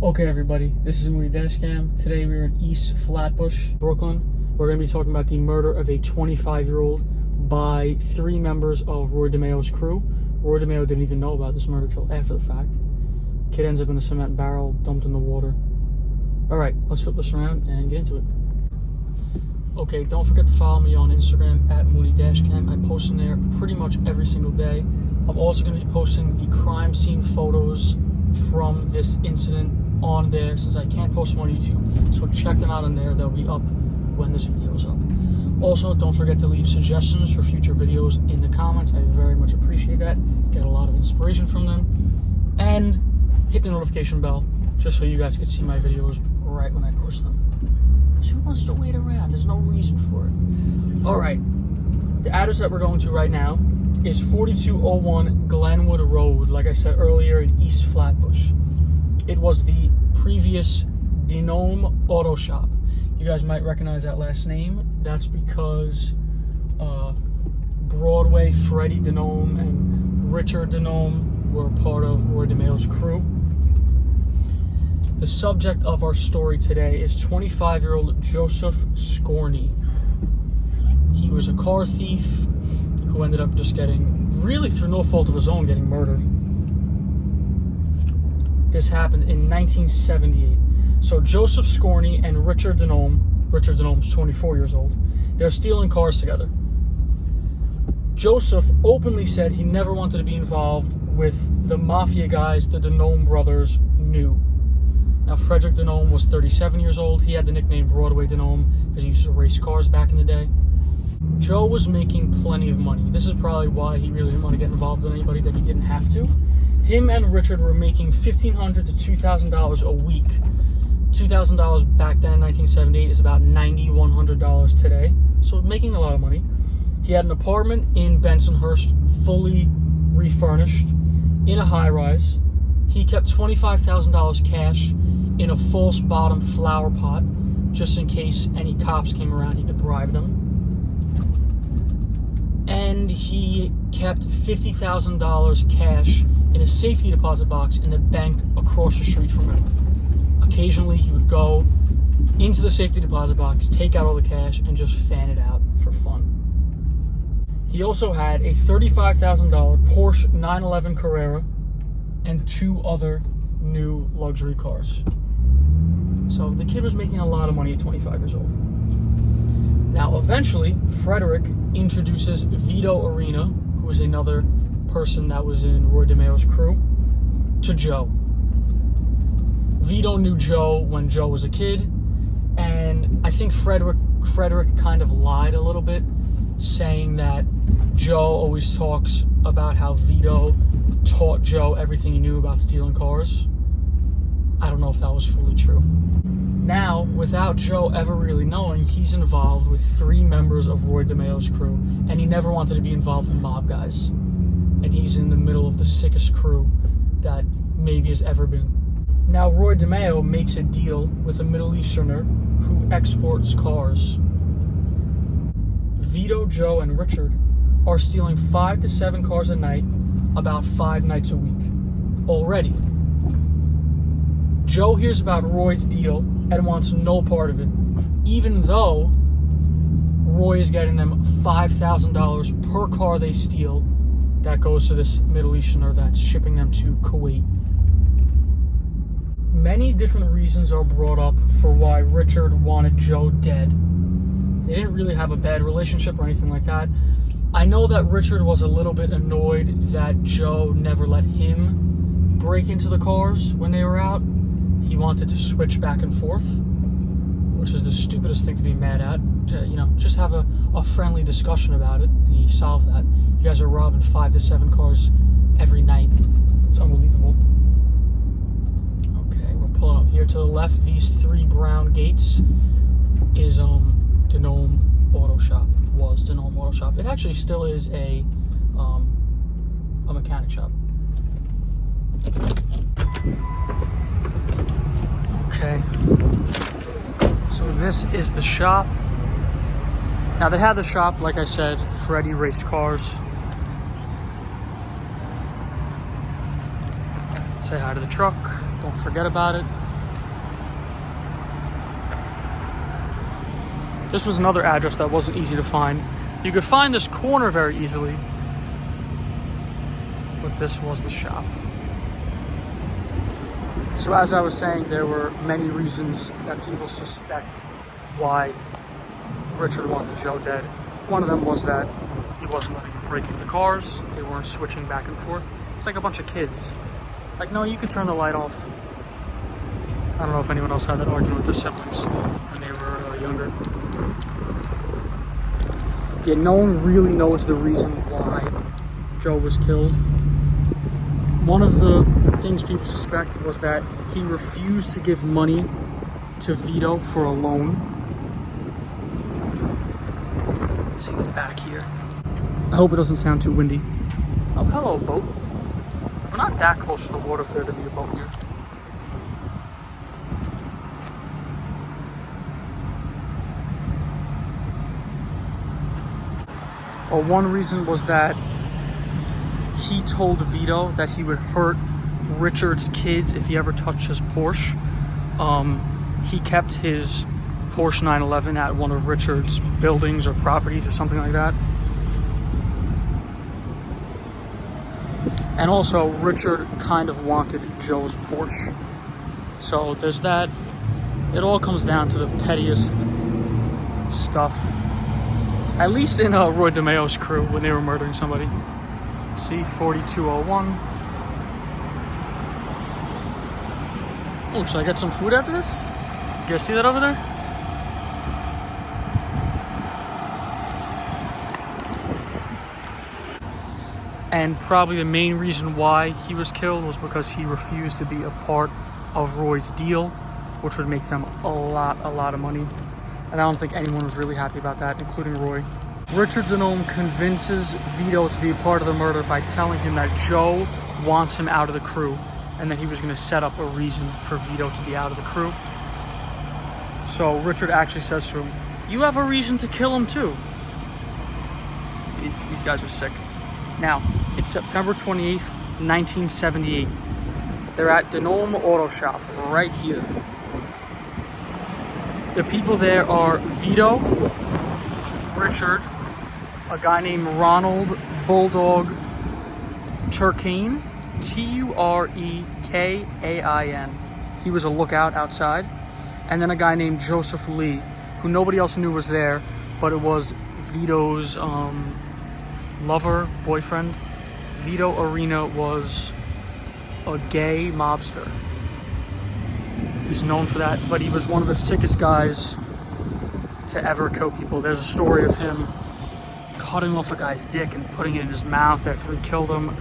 Okay everybody, this is Mooney Dashcam. Today we're in East Flatbush, Brooklyn. We're going to be talking about the murder of a 25-year-old by 3 members of Roy DeMeo's crew. Roy DeMeo didn't even know about this murder till after the fact. Kid ends up in a cement barrel, dumped in the water. Alright, let's flip this around and get into it. Okay, don't forget to follow me on Instagram at mooneydashcam. I post in there pretty much every single day. I'm also going to be posting the crime scene photos from this incident on there since I can't post them on YouTube. So check them out on there. They'll be up when this video is up. Also, don't forget to leave suggestions for future videos in the comments. I very much appreciate that. Get a lot of inspiration from them. And hit the notification bell just so you guys can see my videos right when I post them. Because who wants to wait around? There's no reason for it. Alright, the address that we're going to right now is 4201 Glenwood Road, like I said earlier, in East Flatbush. It was the previous Dinome Auto Shop. You guys might recognize that last name. That's because Broadway Freddy Dinome and Richard Dinome were part of Roy DeMeo's crew. The subject of our story today is 25-year-old Joseph Scorney. He was a car thief who ended up just getting, really through no fault of his own, getting murdered. This happened in 1978. So Joseph Scorney and Richard Dinome's 24 years old, they're stealing cars together. Joseph openly said he never wanted to be involved with the mafia guys the Dinome brothers knew. Now, Frederick Dinome was 37 years old. He had the nickname Broadway Dinome because he used to race cars back in the day. Joe was making plenty of money. This is probably why he really didn't want to get involved with anybody that he didn't have to. Him and Richard were making $1,500 to $2,000 a week. $2,000 back then in 1978 is about $9,100 today. So making a lot of money. He had an apartment in Bensonhurst, fully refurnished, in a high-rise. He kept $25,000 cash in a false bottom flower pot, just in case any cops came around, he could bribe them. And he kept $50,000 cash in a safety deposit box in the bank across the street from him. Occasionally, he would go into the safety deposit box, take out all the cash, and just fan it out for fun. He also had a $35,000 Porsche 911 Carrera and 2 other new luxury cars. So the kid was making a lot of money at 25 years old. Now, eventually, Frederick introduces Vito Arena, who was another person that was in Roy DeMeo's crew, to Joe. Vito knew Joe when Joe was a kid, and I think Frederick kind of lied a little bit, saying that Joe always talks about how Vito taught Joe everything he knew about stealing cars. I don't know if that was fully true. Now, without Joe ever really knowing, he's involved with 3 members of Roy DeMeo's crew, and he never wanted to be involved with mob guys. And he's in the middle of the sickest crew that maybe has ever been. Now, Roy DeMeo makes a deal with a Middle Easterner who exports cars. Vito, Joe, and Richard are stealing 5 to 7 cars a night, about 5 nights a week. Already. Joe hears about Roy's deal and wants no part of it, even though Roy is getting them $5,000 per car they steal that goes to this Middle Easterner that's shipping them to Kuwait. Many different reasons are brought up for why Richard wanted Joe dead. They didn't really have a bad relationship or anything like that. I know that Richard was a little bit annoyed that Joe never let him break into the cars when they were out. He wanted to switch back and forth, which is the stupidest thing to be mad at. You know, just have a friendly discussion about it, and he solved that. You guys are robbing 5 to 7 cars every night. It's unbelievable. Okay, we're pulling up here to the left. These 3 brown gates is Dinome Auto Shop. Was Dinome Auto Shop. It actually still is a mechanic shop. Okay, so this is the shop. Now they had the shop, like I said, Freddy raced cars. Say hi to the truck, don't forget about it. This was another address that wasn't easy to find. You could find this corner very easily, but this was the shop. So as I was saying, there were many reasons that people suspect why Richard wanted Joe dead. One of them was that he wasn't letting them break into cars. They weren't switching back and forth. It's like a bunch of kids. Like, no, you could turn the light off. I don't know if anyone else had that argument with their siblings when they were younger. Yeah, no one really knows the reason why Joe was killed. One of the things people suspect was that he refused to give money to Vito for a loan. Let's see the back here. I hope it doesn't sound too windy. Oh, hello, boat. We're not that close to the water for there to be a boat here. Well, one reason was that he told Vito that he would hurt Richard's kids if he ever touched his Porsche. He kept his Porsche 911 at one of Richard's buildings or properties or something like that. And also, Richard kind of wanted Joe's Porsche. So there's that. It all comes down to the pettiest stuff. At least in Roy DeMeo's crew when they were murdering somebody. C4201. Oh, should I get some food after this? You guys see that over there? And probably the main reason why he was killed was because he refused to be a part of Roy's deal, which would make them a lot of money. And I don't think anyone was really happy about that, including Roy. Richard Dinome convinces Vito to be a part of the murder by telling him that Joe wants him out of the crew and that he was going to set up a reason for Vito to be out of the crew. So Richard actually says to him, "You have a reason to kill him too." These guys are sick. Now, it's September 28th, 1978. They're at Dinome Auto Shop, right here. The people there are Vito, Richard, a guy named Ronald Bulldog Turkain, Turekain. He was a lookout outside. And then a guy named Joseph Lee, who nobody else knew was there, but it was Vito's lover, boyfriend. Vito Arena was a gay mobster. He's known for that, but he was one of the sickest guys to ever kill people. There's a story of him cutting off a guy's dick and putting it in his mouth after he killed him.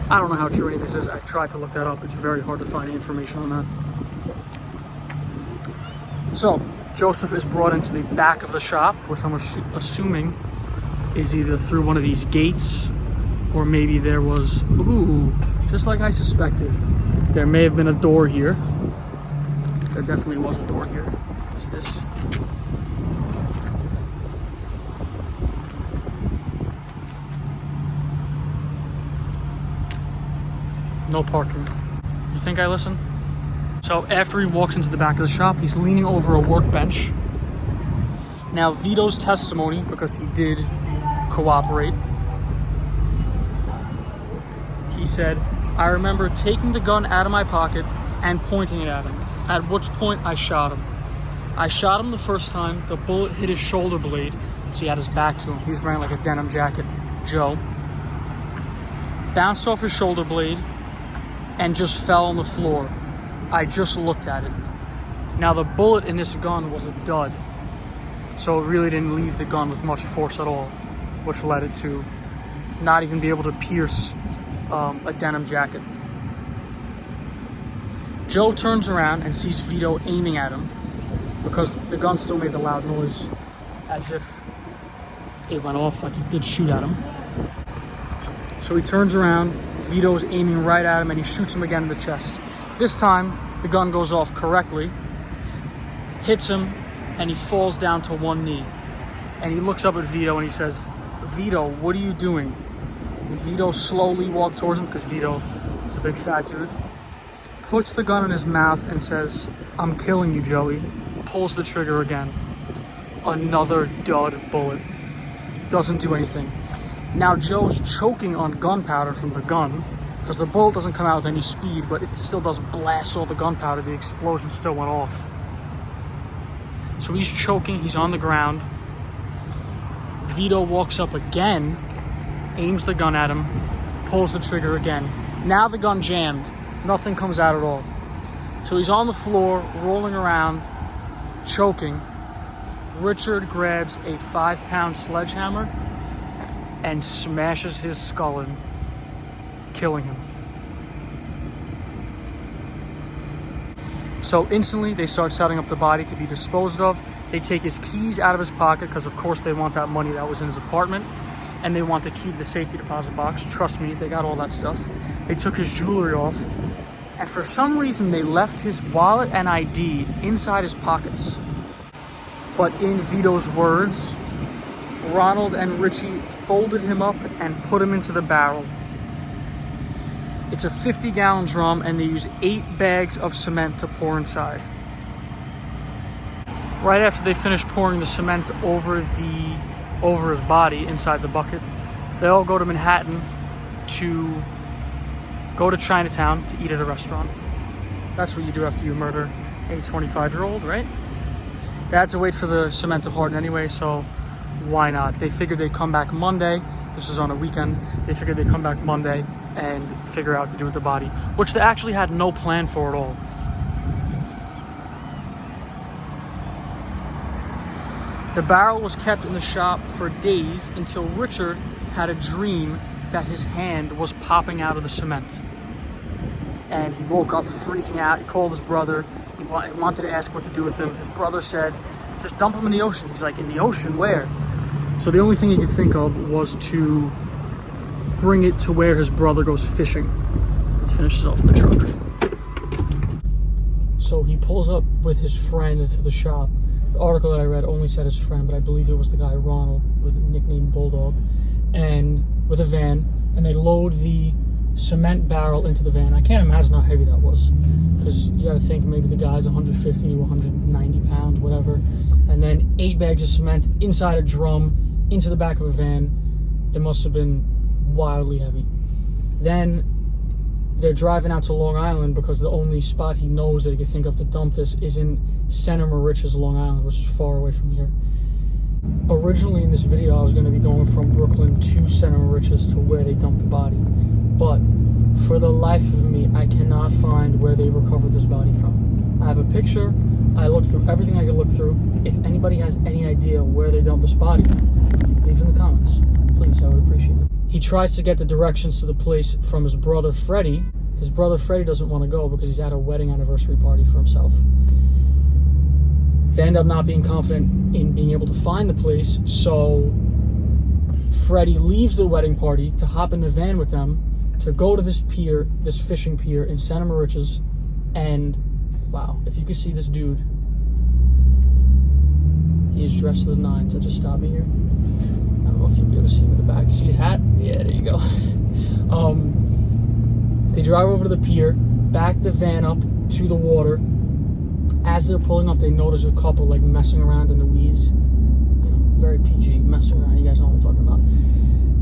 I don't know how true any of this is. I tried to look that up. It's very hard to find any information on that. So, Joseph is brought into the back of the shop, which I'm assuming is either through one of these gates, or maybe there was, ooh, just like I suspected, there may have been a door here. There definitely was a door here. What's this? No parking. You think I listen? So after he walks into the back of the shop, he's leaning over a workbench. Now Vito's testimony, because he did cooperate, he said, "I remember taking the gun out of my pocket and pointing it at him, at which point I shot him. I shot him the first time, the bullet hit his shoulder blade," so he had his back to him. He was wearing like a denim jacket, Joe. "Bounced off his shoulder blade and just fell on the floor. I just looked at it." Now the bullet in this gun was a dud, so it really didn't leave the gun with much force at all, which led it to not even be able to pierce a denim jacket. Joe turns around and sees Vito aiming at him because the gun still made the loud noise as if it went off, like he did shoot at him. So he turns around, Vito's aiming right at him, and he shoots him again in the chest. This time, the gun goes off correctly, hits him, and he falls down to one knee. And he looks up at Vito and he says, "Vito, what are you doing?" And Vito slowly walked towards him, because Vito is a big fat dude, puts the gun in his mouth and says, "I'm killing you, Joey." Pulls the trigger again. Another dud bullet. Doesn't do anything. Now Joe's choking on gunpowder from the gun, because the bullet doesn't come out with any speed, but it still does blast all the gunpowder. The explosion still went off. So he's choking, he's on the ground. Vito walks up again, aims the gun at him, pulls the trigger again. Now the gun jammed, nothing comes out at all. So he's on the floor, rolling around, choking. Richard grabs a 5-pound sledgehammer and smashes his skull in, killing him. So instantly they start setting up the body to be disposed of. They take his keys out of his pocket because of course they want that money that was in his apartment, and they want the key to the safety deposit box. Trust me, they got all that stuff. They took his jewelry off, and for some reason they left his wallet and ID inside his pockets. But in Vito's words, Ronald and Richie folded him up and put him into the barrel. It's a 50-gallon drum, and they use 8 bags of cement to pour inside. Right after they finish pouring the cement over his body inside the bucket, they all go to Manhattan to go to Chinatown to eat at a restaurant. That's what you do after you murder a 25-year-old, right? They had to wait for the cement to harden anyway, so why not? They figured they'd come back Monday. This is on a weekend. They figured they'd come back Monday and figure out what to do with the body, which they actually had no plan for at all. The barrel was kept in the shop for days until Richard had a dream that his hand was popping out of the cement. And he woke up freaking out. He called his brother. He wanted to ask what to do with him. His brother said, just dump him in the ocean. He's like, in the ocean? Where? So the only thing he could think of was to bring it to where his brother goes fishing. Let's finish this off in the truck. So he pulls up with his friend to the shop. The article that I read only said his friend, but I believe it was the guy Ronald, with the nickname Bulldog, and with a van, and they load the cement barrel into the van. I can't imagine how heavy that was, because you gotta think maybe the guy's 150 to 190 pounds, whatever, and then 8 bags of cement inside a drum into the back of a van. It must have been wildly heavy. Then they're driving out to Long Island because the only spot he knows that he could think of to dump this is in Center Moriches, Long Island, which is far away from here. Originally in this video, I was going to be going from Brooklyn to Center Moriches to where they dumped the body. But for the life of me, I cannot find where they recovered this body from. I have a picture. I looked through everything I could look through. If anybody has any idea where they dumped this body, leave in the comments. Please, I would appreciate it. He tries to get the directions to the place from his brother Freddy. His brother Freddy doesn't want to go because he's at a wedding anniversary party for himself. They end up not being confident in being able to find the place, so Freddy leaves the wedding party to hop in the van with them to go to this pier, this fishing pier in Santa Moriches, and wow, if you could see this dude, he is dressed to the nines. I just stopped me here. I don't know if you'll be able to see him in the back. You see his hat? Yeah, there you go. They drive over to the pier, back the van up to the water. As they're pulling up, they notice a couple like messing around in the weeds. You know, very PG, messing around. You guys know what I'm talking about.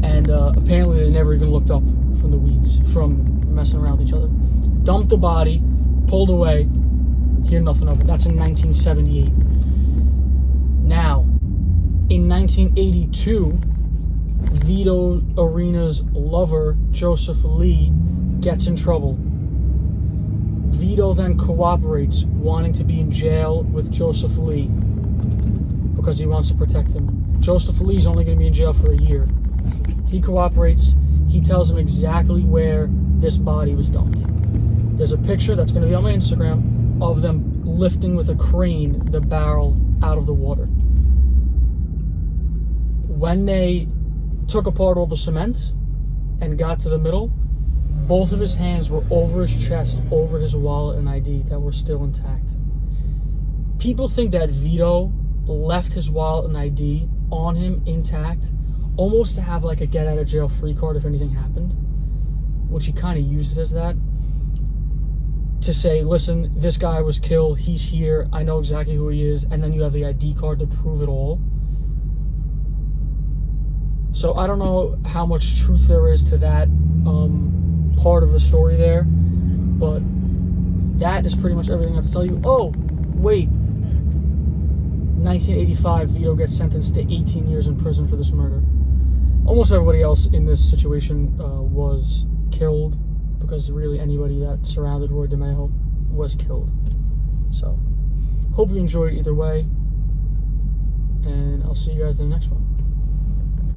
And apparently they never even looked up from the weeds, from messing around with each other. Dumped the body, pulled away, hear nothing of it. That's in 1978. Now, in 1982, Vito Arena's lover, Joseph Lee, gets in trouble. Vito then cooperates, wanting to be in jail with Joseph Lee because he wants to protect him. Joseph Lee's only going to be in jail for a year. He cooperates. He tells him exactly where this body was dumped. There's a picture that's going to be on my Instagram of them lifting with a crane the barrel out of the water. When they took apart all the cement and got to the middle, both of his hands were over his chest, over his wallet and ID that were still intact. People think that Vito left his wallet and ID on him intact, almost to have like a get out of jail free card if anything happened, which he kind of used it as that. to say, listen, this guy was killed, he's here, I know exactly who he is, and then you have the ID card to prove it all. So I don't know how much truth there is to that part of the story there, but that is pretty much everything I have to tell you. Oh, wait. 1985, Vito gets sentenced to 18 years in prison for this murder. Almost everybody else in this situation was killed, because really anybody that surrounded Roy DeMeo was killed. So, hope you enjoyed either way, and I'll see you guys in the next one.